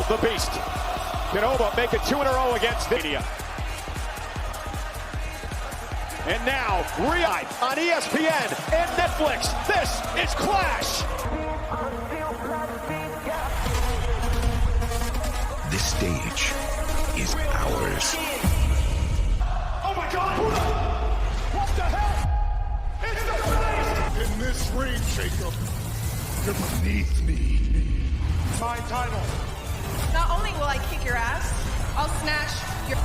the Beast. Canova make it 2 in a row against India. And now, live on ESPN and Netflix, this is Clash. This stage is ours. Oh my God! What the hell? It's the Beast! In this ring, Jacob, you're beneath me. My title. Not only will I kick your ass, I'll snatch your...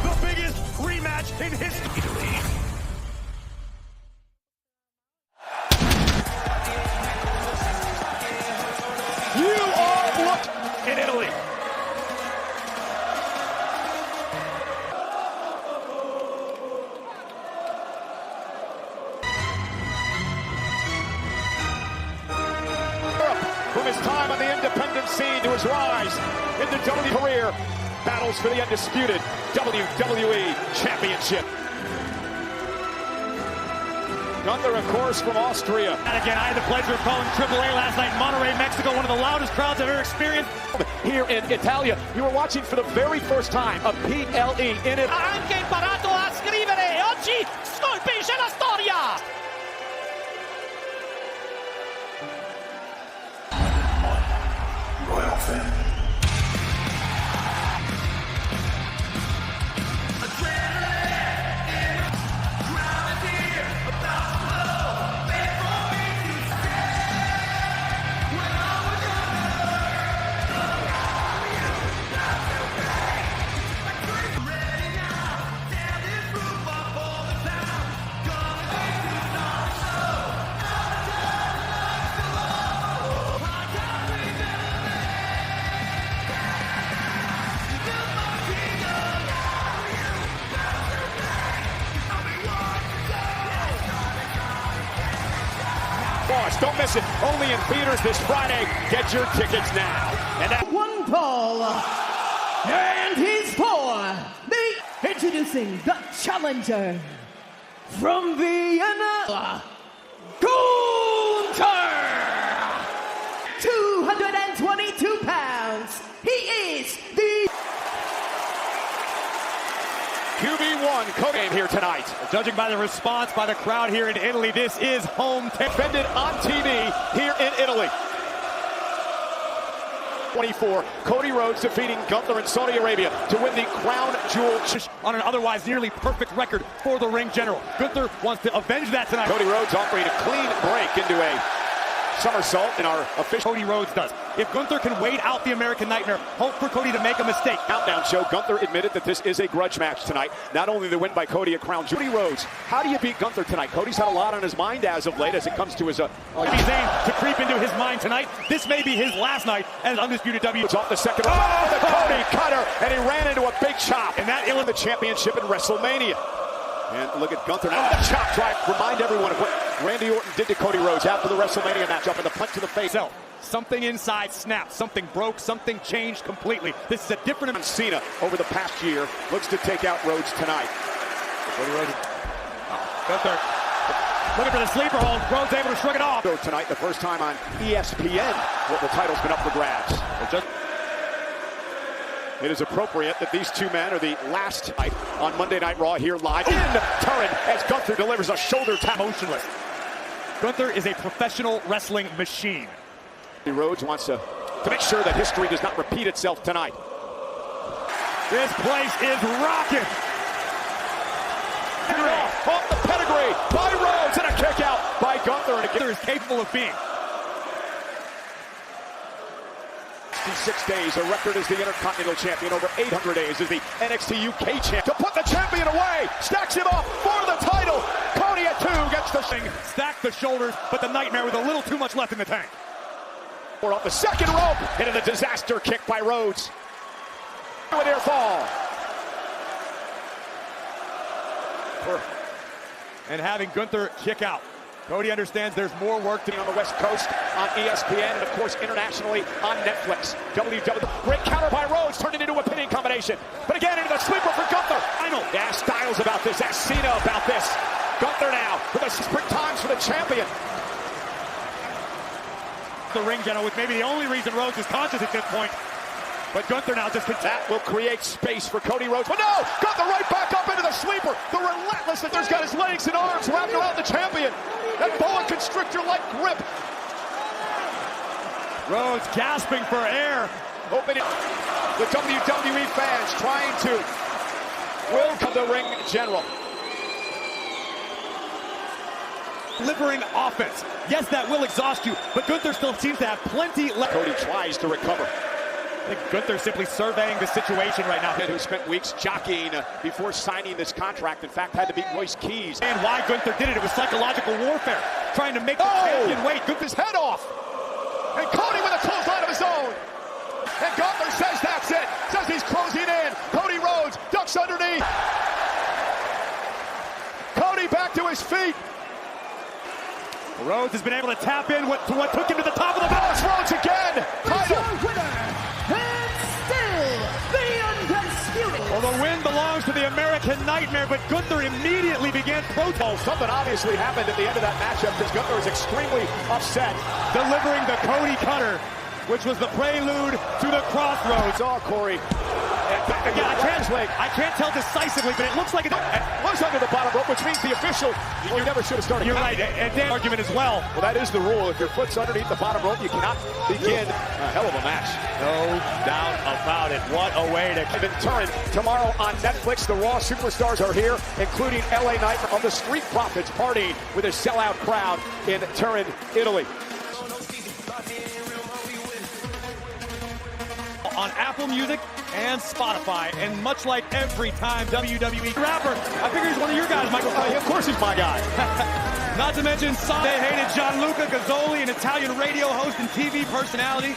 The biggest rematch in history. Italy. You are look in Italy. From his time on the independent scene to his rise in the WWE career, battles for the undisputed WWE Championship. Gunther, of course, from Austria. And again, I had the pleasure of calling AAA last night in Monterrey, Mexico, one of the loudest crowds I've ever experienced. Here in Italia, you were watching for the very first time a PLE in it. Ha anche imparato a scrivere, oggi scolpisce la storia! Royal Femi. Don't miss it. Only in theaters this Friday. Get your tickets now. And that one Paul and his four. Introducing the challenger from Vienna, Gunther. 222 pounds. He is the QB1 co-game here tonight. Judging by the response by the crowd here in Italy, this is home. Defended on TV here in Italy. 24, Cody Rhodes defeating Gunther in Saudi Arabia to win the crown jewel on an otherwise nearly perfect record for the ring general. Gunther wants to avenge that tonight. Cody Rhodes offering a clean break into a somersault in our official. Cody Rhodes does. If Gunther can wait out the American Nightmare, hope for Cody to make a mistake. Countdown show, Gunther admitted that this is a grudge match tonight. Not only the win by Cody at Crown Jewel. Cody Rhodes, how do you beat Gunther tonight? Cody's had a lot on his mind as of late as it comes to his... If he's aimed to creep into his mind tonight, this may be his last night as Undisputed W. It's off the second row. Oh, the Cody cutter, and he ran into a big chop. And that in the championship in WrestleMania. And look at Gunther now. The chop drive. Remind everyone of what Randy Orton did to Cody Rhodes after the WrestleMania matchup and the punch to the face. So, something inside snapped, something broke, something changed completely. This is a different... Cena over the past year looks to take out Rhodes tonight. Cody Rhodes. Gunther looking for the sleeper hold. Rhodes able to shrug it off. Tonight, the first time on ESPN, what the title's been up for grabs. It is appropriate that these two men are the last night on Monday Night Raw here live in Turin as Gunther delivers a shoulder tap. Motionless. Gunther is a professional wrestling machine. Rhodes wants to make sure that history does not repeat itself tonight. This place is rocking. Off the pedigree by Rhodes and a kick out by Gunther. And Gunther is capable of being. 6 days, a record as the Intercontinental Champion, over 800 days as the NXT UK Champion. To put the champion away, stacks him up for the title. Cody at 2 gets the thing. Stack the shoulders, but the Nightmare with a little too much left in the tank. We're off the second rope into the disaster kick by Rhodes. With air fall. And having Gunther kick out. Cody understands there's more work to do on the West Coast on ESPN and, of course, internationally on Netflix. WWE. Great counter by Rhodes, turned it into a pinning combination. But again, into the sweeper for Gunther. Final. Ask Styles about this. Ask Cena about this. Gunther now with a sprint times for the champion. The ring general, with maybe the only reason Rhodes is conscious at this point. But Gunther now just that will create space for Cody Rhodes. But no! Got the right back up into the sleeper. The relentless that there's got his legs and arms wrapped around the champion. That boa constrictor-like grip. Rhodes gasping for air. Opening the WWE fans trying to welcome the ring general. Delivering offense. Yes, that will exhaust you, but Gunther still seems to have plenty left. Cody tries to recover. I think Gunther's simply surveying the situation right now. Who spent weeks jockeying before signing this contract. In fact, had to beat Royce Keys. And why Gunther did it was psychological warfare, trying to make the champion wait. Gunther's head off. And Cody with a clothesline of his own. And Gunther says that's it. Says he's closing in. Cody Rhodes ducks underneath. Cody back to his feet. Rhodes has been able to tap in to what took him to the top of the mountain. It's Rhodes again. Title. Winner, and still the undisputed. Well, the win belongs to the American Nightmare, but Gunther immediately began protest. Something obviously happened at the end of that matchup because Gunther was extremely upset. Delivering the Cody Cutter, which was the prelude to the Crossroads. Oh, Corey. Again, I can't tell decisively, but it looks like it was under the bottom rope, which means the official, you never should have started. You're right, and Dan argument as well. Well, that is the rule. If your foot's underneath the bottom rope, you cannot begin a hell of a match. No doubt about it. What a way to keep it turning. Tomorrow on Netflix, the Raw superstars are here, including LA Knight of the Street Profits, partying with a sellout crowd in Turin, Italy. On Apple Music and Spotify, and much like every time WWE rapper, I figure he's one of your guys, Michael. Of course he's my guy. Not to mention, they hated Gianluca Gazzoli, an Italian radio host and TV personality.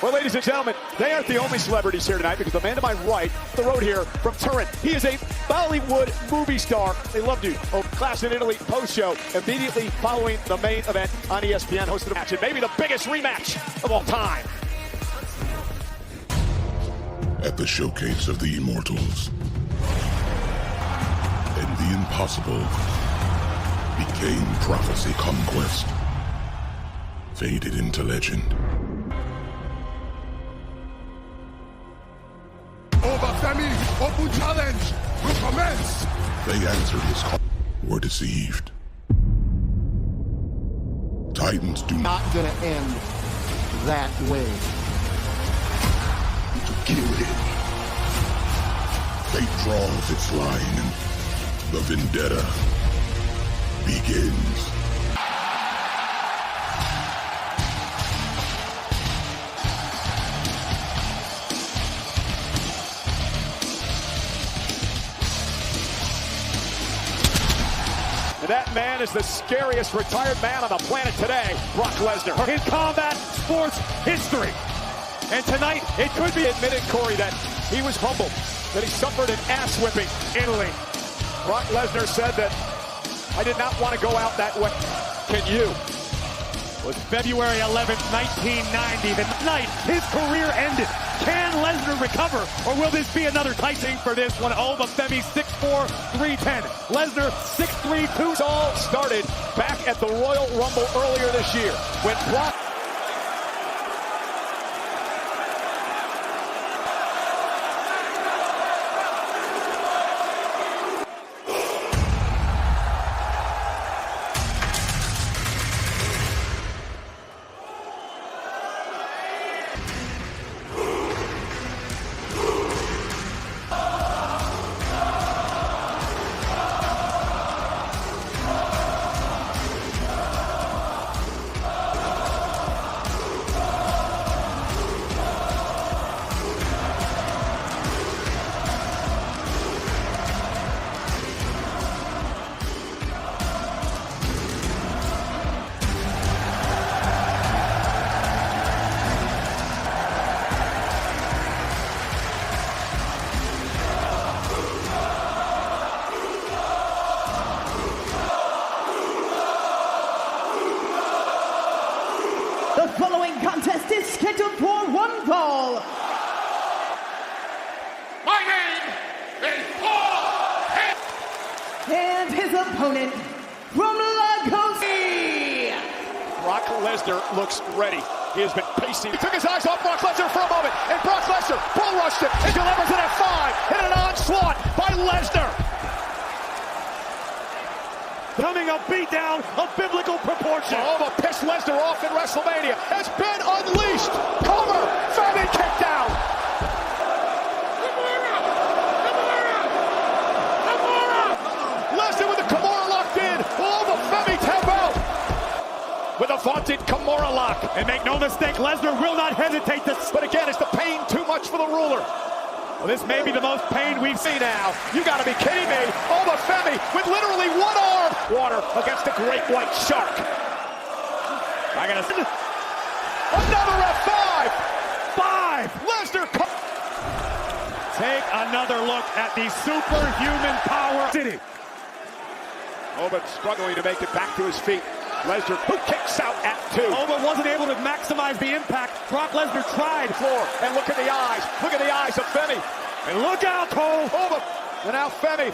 Well, ladies and gentlemen, they aren't the only celebrities here tonight, because the man to my right, the road here from Turin, he is a Bollywood movie star. They loved you. Oh, Class in Italy post-show, immediately following the main event on ESPN, hosted a match, and maybe the biggest rematch of all time. At the showcase of the Immortals, and the impossible became prophecy conquest, faded into legend. Over Femi, open challenge will commence. They answered his call, were deceived. Titans do not gonna end that way. Kill him. Fate draws its line, and the vendetta begins. And that man is the scariest retired man on the planet today, Brock Lesnar. In combat sports history. And tonight, it could be admitted, Corey, that he was humbled, that he suffered an ass whipping in Italy. Brock Lesnar said that, I did not want to go out that way. Can you? It was February 11th, 1990. The night his career ended. Can Lesnar recover, or will this be another Tyson for this one? Oh, but Femi 6'4", 310. Lesnar 6'3", 2. It all started back at the Royal Rumble earlier this year when Brock... The following contest is scheduled for one fall. My name is Paul. And his opponent from Lagos. Brock Lesnar looks ready. He has been pacing. He took his eyes off Brock Lesnar for a moment, and Brock Lesnar bull rushed him. He delivers an F5 and an onslaught by Lesnar. Coming a beatdown of biblical proportion. Oh, the piss Lesnar off in WrestleMania has been unleashed. Cover, Femi kicked out. Lesnar with the Kimura locked in. Oh, the Femi tap out. With a vaunted Kimura lock. And make no mistake, Lesnar will not hesitate to... But again, is the pain too much for the ruler? Well, this may be the most pain we've seen now. You gotta be kidding me. Oh, the Femi with literally one arm. Water against the great white shark. I gotta... Another F5. 5. Lesnar. Take another look at the superhuman power city. Oh, but struggling to make it back to his feet. Lesnar, who kicks out at 2. Oh, but wasn't able to maximize the impact. Brock Lesnar tried. Floor, and look at the eyes. Look at the eyes of Femi. And look out, Cole. Oh, and now Femi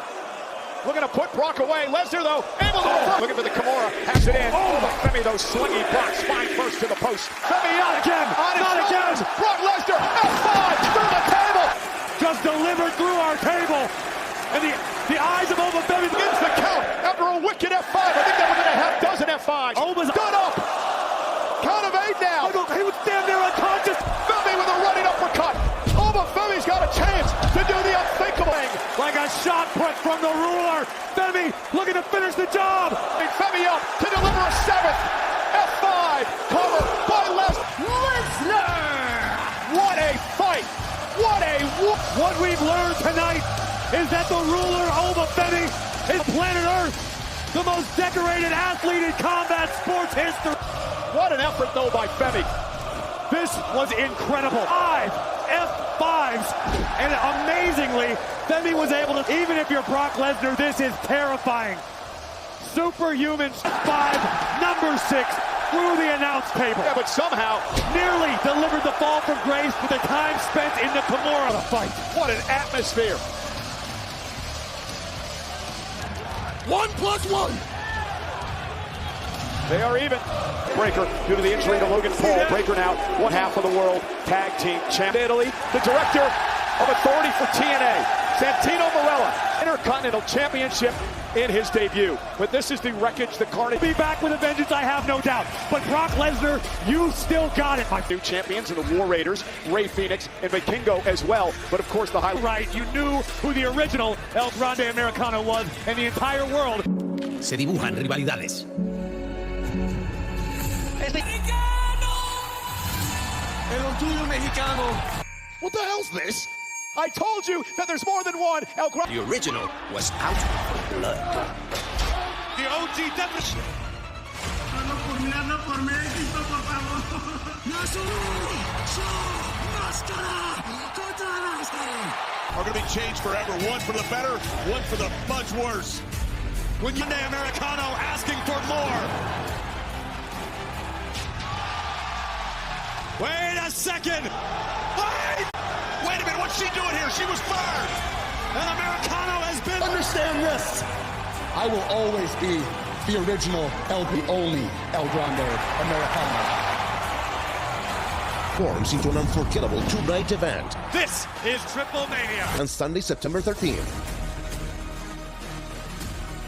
looking to put Brock away. Lesnar, though, able to reverse. Looking for the Kimura, has it in. Oh, but Femi, those slinging blocks, spine first to the post. Femi Not again. On his Not again. Brock Lesnar, F5 through the table. Just delivered through our table. And the eyes of Oba Femi begins the count after a wicked F5. I think that was in a half dozen F5s. Oba's good up. Count of 8 now. He would stand there unconscious. Femi with a running uppercut. Oba Femi's got a chance to do the unthinkable. Like a shot put from the ruler. Femi looking to finish the job. And Femi up to deliver a 7th. F5 cover by Lesnar. What a fight. What we've learned tonight is that the ruler, Oba Femi, is planet Earth, the most decorated athlete in combat sports history. What an effort, though, by Femi. This was incredible. 5 F5s, and amazingly, Femi was able to, even if you're Brock Lesnar, this is terrifying. Superhuman 5, number 6, through the announce table. Yeah, but somehow nearly delivered the fall from grace with the time spent in the Kimura fight. What an atmosphere. 1 plus 1. They are even. Breaker due to the injury to Logan Paul. Breaker now one half of the world tag team champ. Italy, the director of authority for TNA, Santino Marella, Intercontinental Championship in his debut. But this is the wreckage, the carnage. Be back with a vengeance, I have no doubt. But Brock Lesnar, you still got it, my new champions in the War Raiders, Rey Fenix and Vikingo as well. But of course the highlight. Right, you knew who the original El Grande Americano was, and the entire world. Se dibujan rivalidades. What the hell's this? I told you that there's more than one El Grande. The original was out for blood. The OG definition. Are going to be changed forever. One for the better, one for the much worse. With Grande Americano asking for more. Wait a second. Wait a minute, what's she doing here? She was fired. And Americano has been... Understand this. I will always be the original, the only El Grande Americano. Forms into an unforgettable two-night event. This is Triple Mania. On Sunday, September 13th.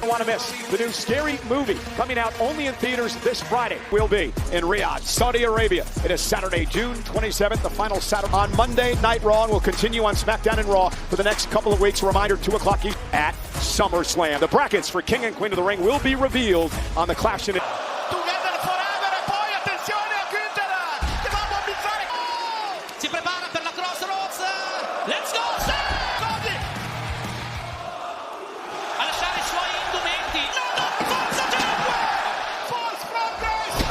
Don't want to miss the new Scary Movie coming out only in theaters this Friday. Will be in Riyadh, Saudi Arabia. It is Saturday, June 27th, the final Saturday. On Monday, Night Raw, and will continue on SmackDown and Raw for the next couple of weeks. A reminder, 2 o'clock at SummerSlam. The brackets for King and Queen of the Ring will be revealed on the Clash in... Si prepara per la crossroads. Let's go! A lasciare i suoi indumenti. No, forza Jericho! Force from grace.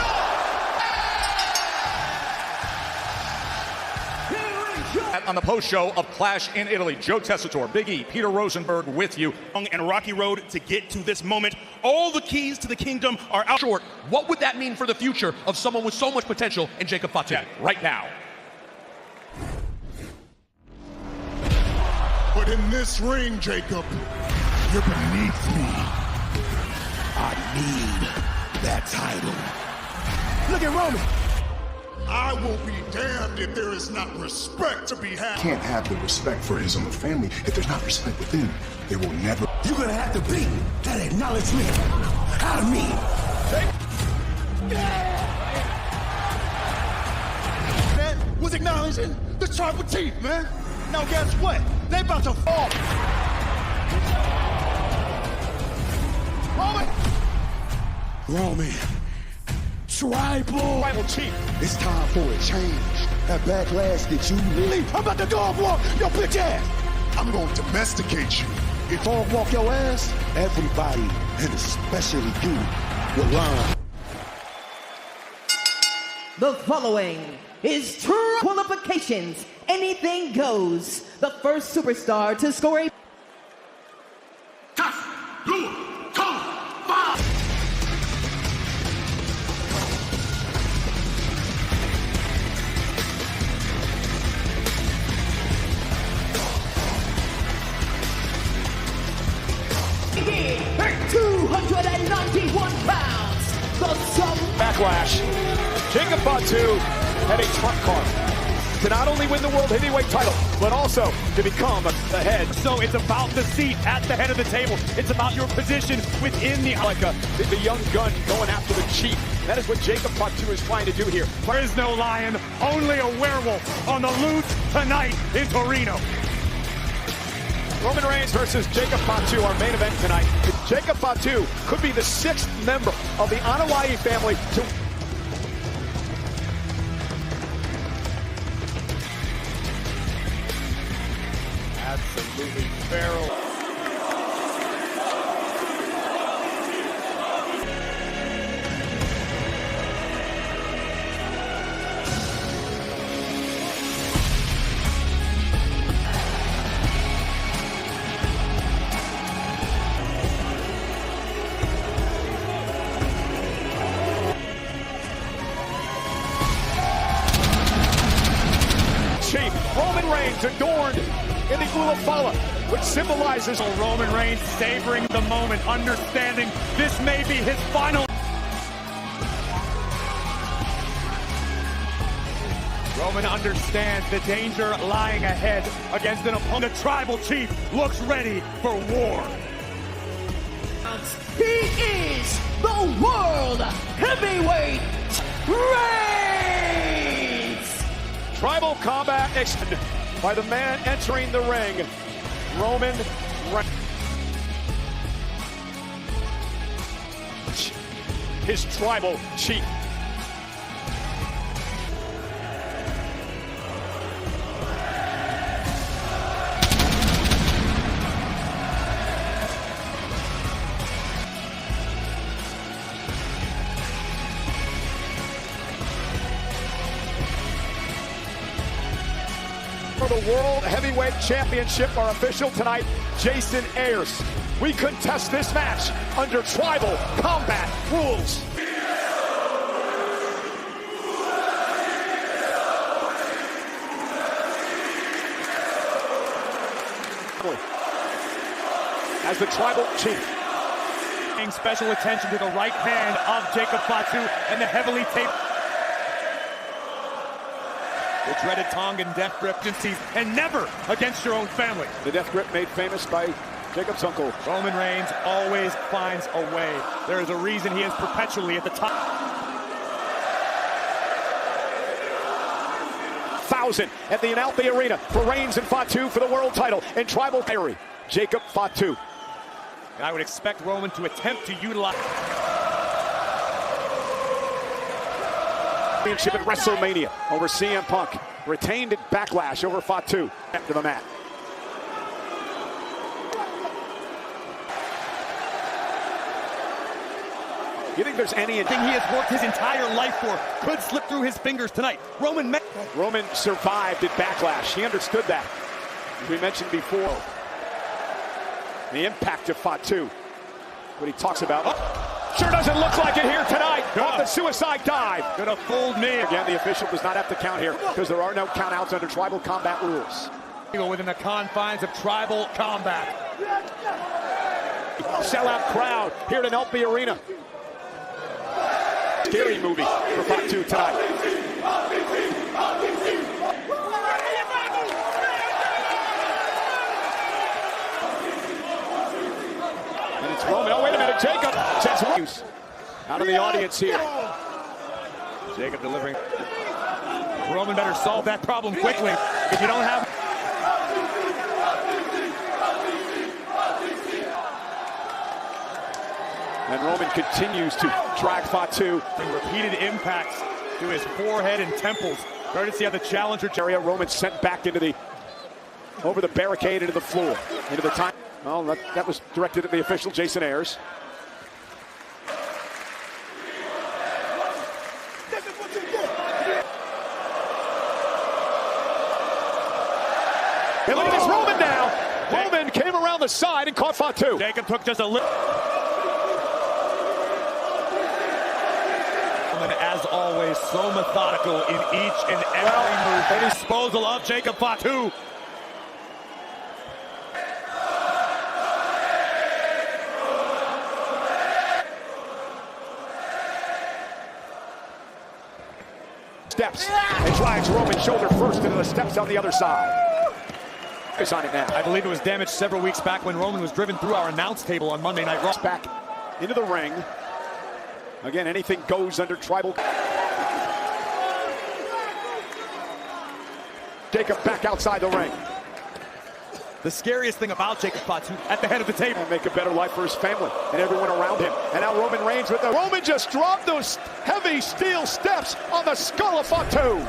On the post show of Clash in Italy, Joe Tessitore, Big E, Peter Rosenberg with you. And a rocky road to get to this moment. All the keys to the kingdom are out. Short. What would that mean for the future of someone with so much potential in Jacob Fatu? Yeah, right now. But in this ring, Jacob, you're beneath me. I need that title. Look at Roman. I will be damned if there is not respect to be had. Can't have the respect for his own family if there's not respect within. They will never. You're gonna have to beat that acknowledgement out of me. Man was acknowledging the tribal chief, man. Now guess what? They about to fall. Roman. Tribal chief. It's time for a change. That backlash that you really. I'm about to dog walk your bitch ass. I'm gonna domesticate you. If dog walk your ass, everybody, and especially you, will learn. The following is true qualifications. Anything goes. The first superstar to score a at 291 pounds. The backlash. Jacob Fatu had a trump card to not only win the World Heavyweight title, but also to become the head. So it's about the seat at the head of the table. It's about your position within the... Like the young gun going after the chief. That is what Jacob Fatu is trying to do here. There is no lion, only a werewolf on the loose tonight in Torino. Roman Reigns versus Jacob Fatu, our main event tonight. Jacob Fatu could be the 6th member of the Anoa'i family to... Absolutely feral. Roman Reigns adorned in the Ulafala, which symbolizes Roman Reigns savoring the moment, understanding this may be his final. Roman understands the danger lying ahead against an opponent. The tribal chief looks ready for war. He is the World Heavyweight Reigns! Tribal combat extended by the man entering the ring, Roman Reigns. His tribal chief. For the World Heavyweight Championship, our official tonight, Jason Ayers. We contest this match under tribal combat rules. As the tribal chief. Paying special attention to the right hand of Jacob Fatu and the heavily taped. The dreaded Tongan death grip, and never against your own family. The death grip made famous by Jacob's uncle. Roman Reigns always finds a way. There is a reason he is perpetually at the top. 1,000 at the Analpi Arena for Reigns and Fatu for the world title in tribal theory. Jacob Fatu. And I would expect Roman to attempt to utilize championship at WrestleMania over CM Punk. Retained at Backlash over Fatu after the mat. You think there's anything he has worked his entire life for could slip through his fingers tonight? Roman survived at Backlash. He understood that. As we mentioned before, the impact of Fatu. What he talks about. Sure doesn't look like it here tonight. Off the suicide dive. Gonna fold me. Again, the official does not have to count here because there are no countouts under tribal combat rules. Within the confines of tribal combat. Sellout crowd here at Analpi Arena. scary movie for Fatu tonight. And it's Roman. Oh, wait a minute. Jacob says out of the audience here. Jacob delivering. Roman better solve that problem quickly. If you don't have... And Roman continues to drag Fatu. Repeated impacts to his forehead and temples. Courtesy of the challenger area. Roman sent back into over the barricade into the floor. Into the time. Well, that was directed at the official, Jason Ayers. And look at this Roman now. Roman came around the side and caught Fatu. Jacob took just a little. As always, so methodical in each and every move. The disposal of Jacob Fatu. Steps and drives Roman's shoulder first into the steps on the other side. Focus on it now. I believe it was damaged several weeks back when Roman was driven through our announce table on Monday Night Raw. Back into the ring. Again, anything goes under tribal. Jacob back outside the ring. The scariest thing about Jacob Fatu at the head of the table. And make a better life for his family and everyone around him. And now Roman Reigns with the... Roman just dropped those heavy steel steps on the skull of Fatu.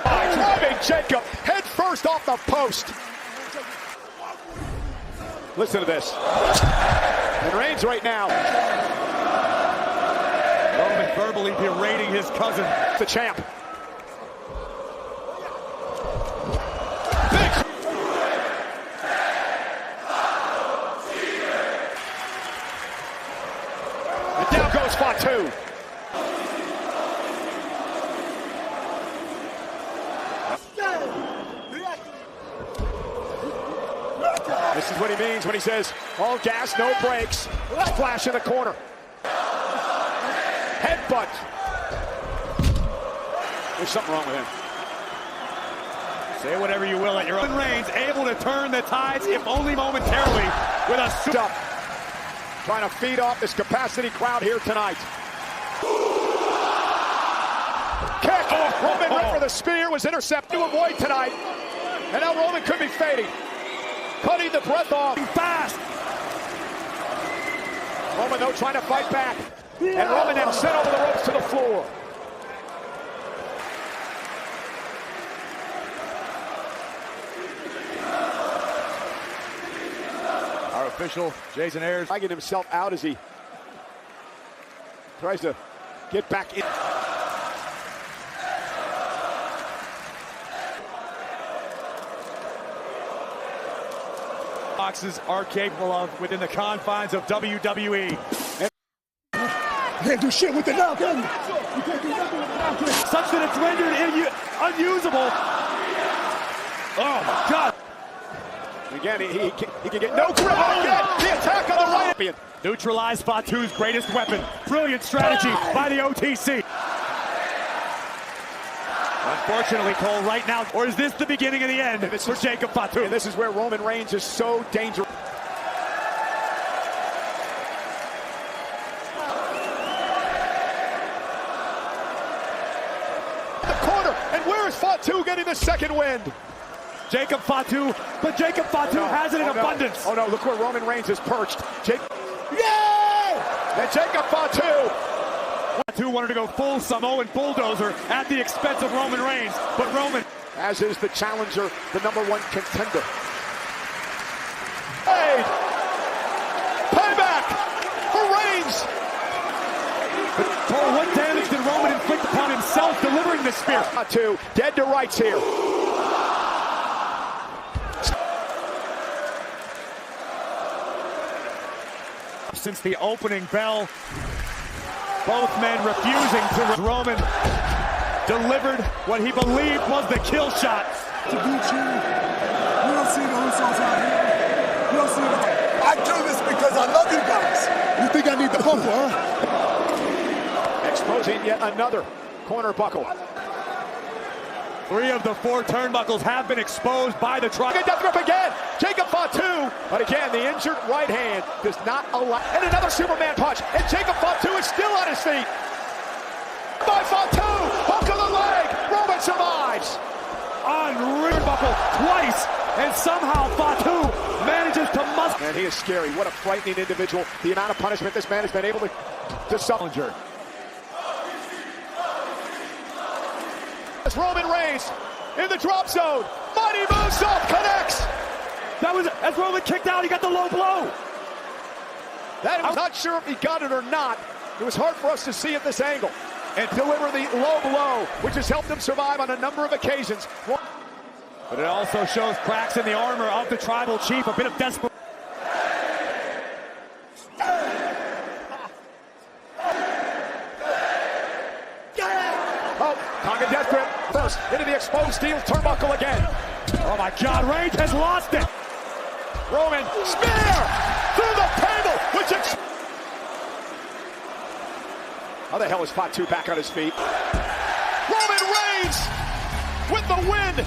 Driving Jacob head first off the post. Listen to this. And Reigns right now. Roman verbally berating his cousin. The champ. And down goes Fatu. This is what he means when he says, all gas, no brakes. Splash in the corner. Headbutt. There's something wrong with him. Say whatever you will at your own. Reigns able to turn the tides, if only momentarily, with a stop. Trying to feed off this capacity crowd here tonight. Kick. Roman went for the spear, was intercepted to avoid tonight. And now Roman could be fading. Cutting the breath off. Fast. Roman, though, trying to fight back. And Roman now sent over the ropes to the floor. Our official, Jason Ayers, dragging himself out as he tries to get back in. Boxes are capable of within the confines of WWE. Can't do shit with the knock in. You can't do nothing with the knock in. Such that it's rendered unusable. Oh my God. Again, he can get no grip again. The attack on the right. Neutralize Fatu's greatest weapon. Brilliant strategy by the OTC. Unfortunately, Cole, right now, or is this the beginning of the end for Jacob Fatu? And this is where Roman Reigns is so dangerous. The corner, and where is Fatu getting the second wind? Jacob Fatu, but Jacob Fatu has it in abundance. Oh no, look where Roman Reigns is perched. Yeah! And Jacob Fatu. Fatu wanted to go full Samoan bulldozer at the expense of Roman Reigns, but Roman, as is the challenger, the #1 contender. Hey! Payback for Reigns! But what damage did Roman inflict upon himself delivering the spear? Fatu, dead to rights here. Since the opening bell, both men refusing to. Roman delivered what he believed was the kill shot. To beat you, you don't see the Usos out here. You don't see them. I do this because I love you guys. You think I need the bumper, huh? Exposing yet another corner buckle. 3 of the 4 turnbuckles have been exposed by the Death grip again. Jacob Fatu. But again, the injured right hand does not allow. And another Superman punch. And Jacob Fatu is still on his feet. By Fatu. Hook of the leg. Roman survives. Unreal buckle twice. And somehow Fatu manages to muster. And he is scary. What a frightening individual. The amount of punishment this man has been able to suffer. It's Roman Reigns in the drop zone. Mighty moonsault connects. That was, as Roman kicked out, he got the low blow. I'm not sure if he got it or not. It was hard for us to see at this angle. And deliver the low blow, which has helped him survive on a number of occasions. But it also shows cracks in the armor of the tribal chief, a bit of desperation. Oh, Tonga death grip. First, into the exposed steel turnbuckle again. Oh my God, Reigns has lost it. Roman, spear through the table, which is... How the hell is Fatu back on his feet? Roman Reigns with the win.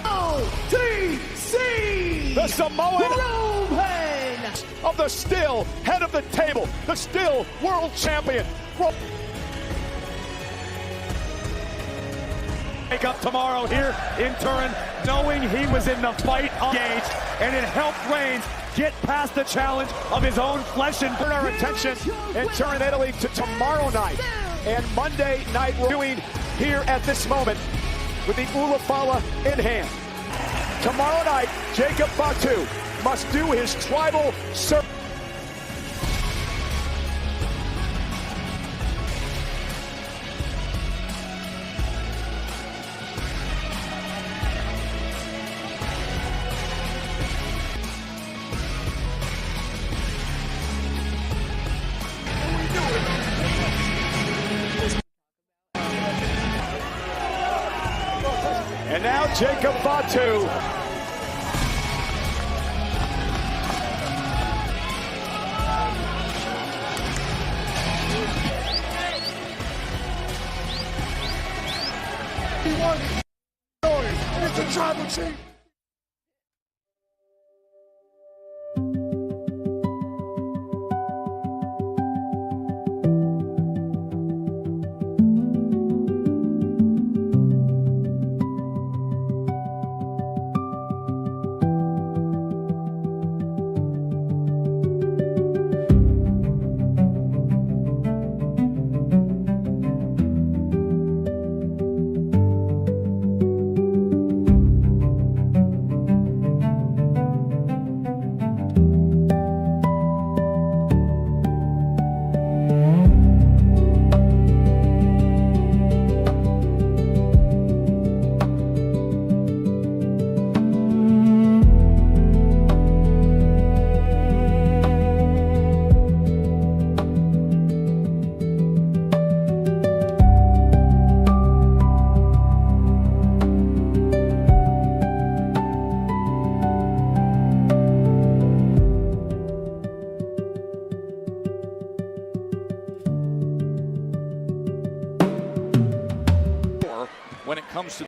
OTC! The Samoan Roman! Of the still head of the table, the still world champion. Wake up tomorrow here in Turin, knowing he was in the fight engaged, and it helped Reigns get past the challenge of his own flesh and turn our attention in Turin, Italy to tomorrow night and Monday night. We're doing here at this moment with the Ulafala in hand. Tomorrow night, Jacob Fatu must do his tribal service. And now Jacob Fatu. He won. It's a tribal chief.